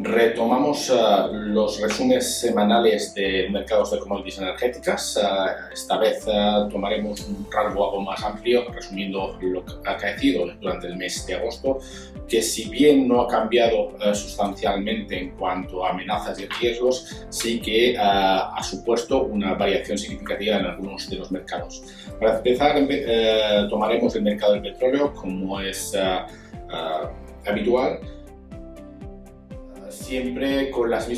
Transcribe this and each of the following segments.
Retomamos los resúmenes semanales de mercados de commodities energéticas. Esta vez tomaremos un rango algo más amplio, resumiendo lo que ha acaecido durante el mes de agosto, que si bien no ha cambiado sustancialmente en cuanto a amenazas y riesgos, sí que ha supuesto una variación significativa en algunos de los mercados. Para empezar, tomaremos el mercado del petróleo, como es habitual, siempre con los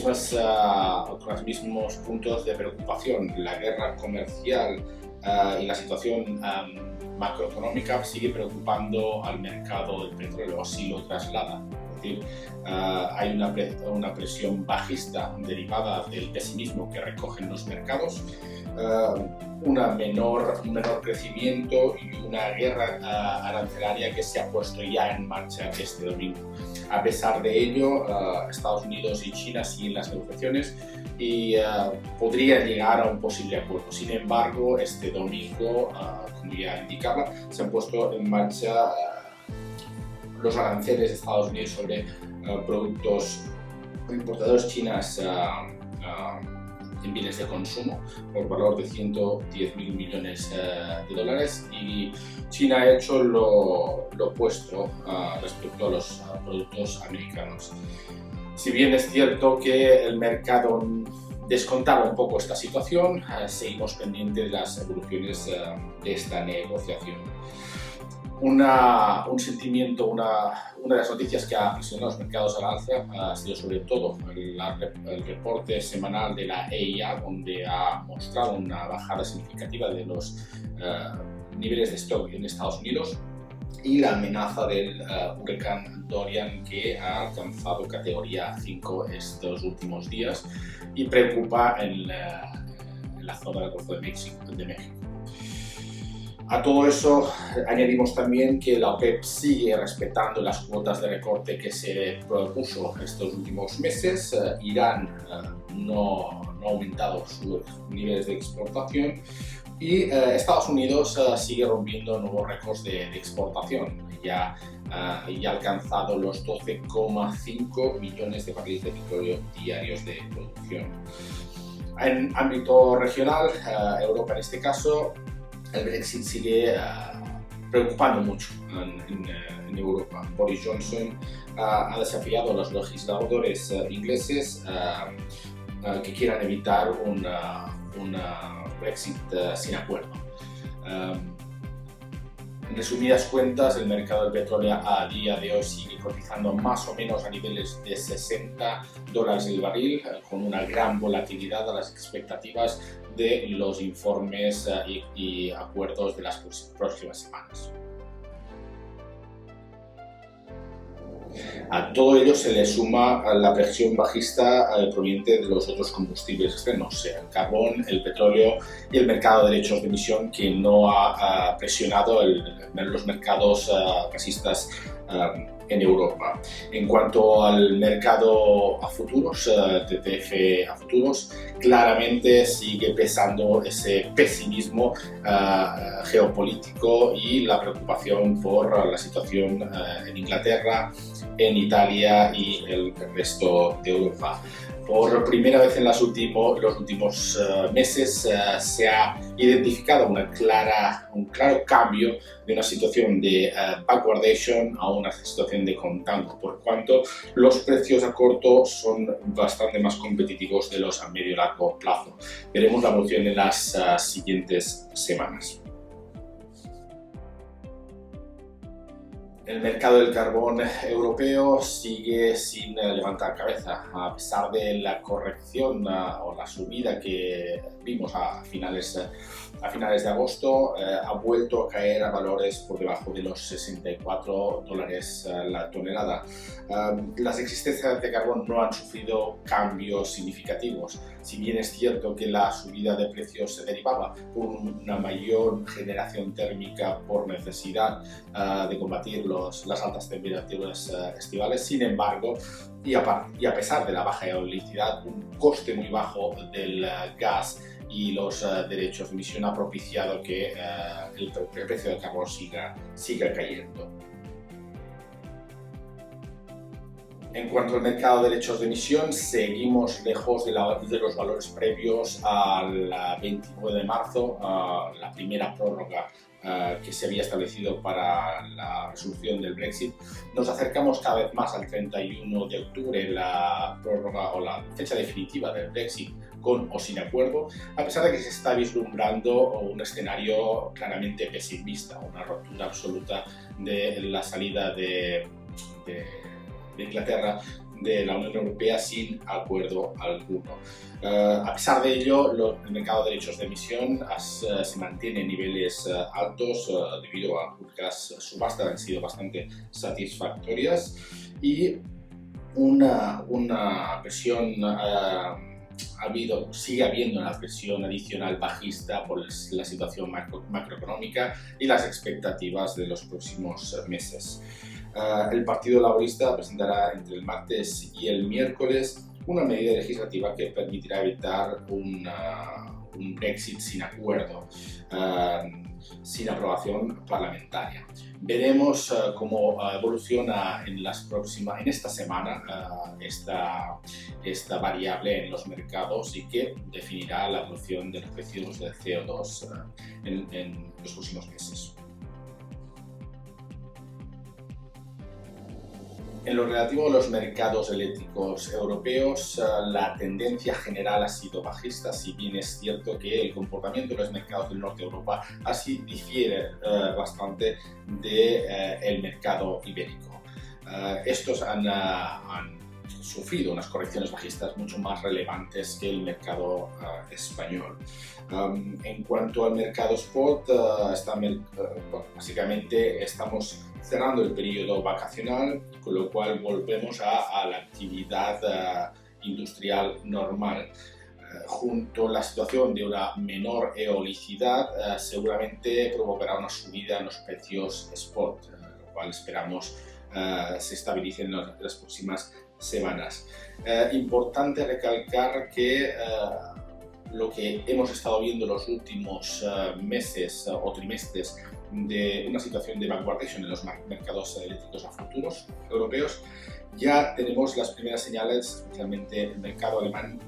mismos puntos de preocupación. La guerra comercial y la situación macroeconómica sigue preocupando al mercado del petróleo, así lo traslada. Es decir, hay una presión bajista derivada del pesimismo que recogen los mercados, un menor crecimiento y una guerra arancelaria que se ha puesto ya en marcha este domingo. A pesar de ello, Estados Unidos y China siguen las negociaciones y podrían llegar a un posible acuerdo. Sin embargo, este domingo, como ya indicaba, se han puesto en marcha los aranceles de Estados Unidos sobre productos importadores chinos en bienes de consumo por valor de 110.000 millones de dólares, y China ha hecho lo opuesto respecto a los productos americanos. Si bien es cierto que el mercado descontaba un poco esta situación, seguimos pendientes de las evoluciones de esta negociación. Una de las noticias que ha presionado los mercados a la alza ha sido sobre todo el reporte semanal de la EIA, donde ha mostrado una bajada significativa de los niveles de stock en Estados Unidos y la amenaza del huracán Dorian, que ha alcanzado categoría 5 estos últimos días y preocupa en la zona del Golfo de México. A todo eso añadimos también que la OPEP sigue respetando las cuotas de recorte que se propuso estos últimos meses. Irán no ha aumentado sus niveles de exportación y Estados Unidos sigue rompiendo nuevos récords de exportación. Ya ha alcanzado los 12,5 millones de barriles de petróleo diarios de producción. En ámbito regional, Europa en este caso, el Brexit sigue preocupando mucho en Europa. Boris Johnson ha desafiado a los legisladores ingleses que quieran evitar un Brexit sin acuerdo. En resumidas cuentas, el mercado del petróleo a día de hoy sigue cotizando más o menos a niveles de $60 el barril, con una gran volatilidad a las expectativas de los informes y acuerdos de las próximas semanas. A todo ello se le suma la presión bajista proveniente de los otros combustibles externos, el carbón, el petróleo y el mercado de derechos de emisión, que no ha presionado los mercados gasistas en Europa. En cuanto al mercado a futuros, TTF a futuros, claramente sigue pesando ese pesimismo geopolítico y la preocupación por la situación en Inglaterra, en Italia y el resto de Europa. Por primera vez en los últimos meses se ha identificado un claro cambio de una situación de backwardation a una situación de contango, por cuanto los precios a corto son bastante más competitivos de los a medio y largo plazo. Veremos la evolución en las siguientes semanas. El mercado del carbón europeo sigue sin levantar cabeza, a pesar de la corrección o la subida que vimos a finales de agosto. Ha vuelto a caer a valores por debajo de los $64 la tonelada. Las existencias de carbón no han sufrido cambios significativos. Si bien es cierto que la subida de precios se derivaba por una mayor generación térmica por necesidad de combatir las altas temperaturas estivales, sin embargo, y a pesar de la baja eolicidad, un coste muy bajo del gas y los derechos de emisión ha propiciado que el precio del carbón siga cayendo. En cuanto al mercado de derechos de emisión, seguimos lejos de los valores previos al 29 de marzo, la primera prórroga que se había establecido para la resolución del Brexit. Nos acercamos cada vez más al 31 de octubre, la prórroga o la fecha definitiva del Brexit, con o sin acuerdo, a pesar de que se está vislumbrando un escenario claramente pesimista, una ruptura absoluta de la salida de Inglaterra de la Unión Europea sin acuerdo alguno. A pesar de ello, el mercado de derechos de emisión se mantiene en niveles altos debido a que las subastas han sido bastante satisfactorias y una presión sigue habiendo una presión adicional bajista por la situación macroeconómica y las expectativas de los próximos meses. El Partido Laborista presentará entre el martes y el miércoles una medida legislativa que permitirá evitar un Brexit sin acuerdo, sin aprobación parlamentaria. Veremos cómo evoluciona en esta semana esta variable en los mercados y que definirá la evolución de los precios del CO2 en los próximos meses. En lo relativo a los mercados eléctricos europeos, la tendencia general ha sido bajista, si bien es cierto que el comportamiento de los mercados del norte de Europa así difiere bastante del mercado ibérico. Estos han sufrido unas correcciones bajistas mucho más relevantes que el mercado español. En cuanto al mercado spot, básicamente estamos cerrando el periodo vacacional, con lo cual volvemos a la actividad industrial normal. Junto a la situación de una menor eolicidad, seguramente provocará una subida en los precios spot, lo cual esperamos se estabilicen en las próximas semanas. Importante recalcar que lo que hemos estado viendo los últimos meses o trimestres de una situación de backwardation en los mercados eléctricos a futuros europeos, ya tenemos las primeras señales, especialmente el mercado alemán,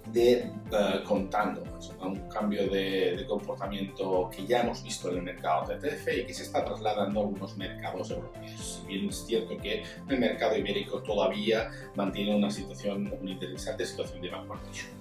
de contando un cambio de comportamiento que ya hemos visto en el mercado TTF y que se está trasladando a algunos mercados europeos. Si bien es cierto que el mercado ibérico todavía mantiene una interesante situación de backwardation.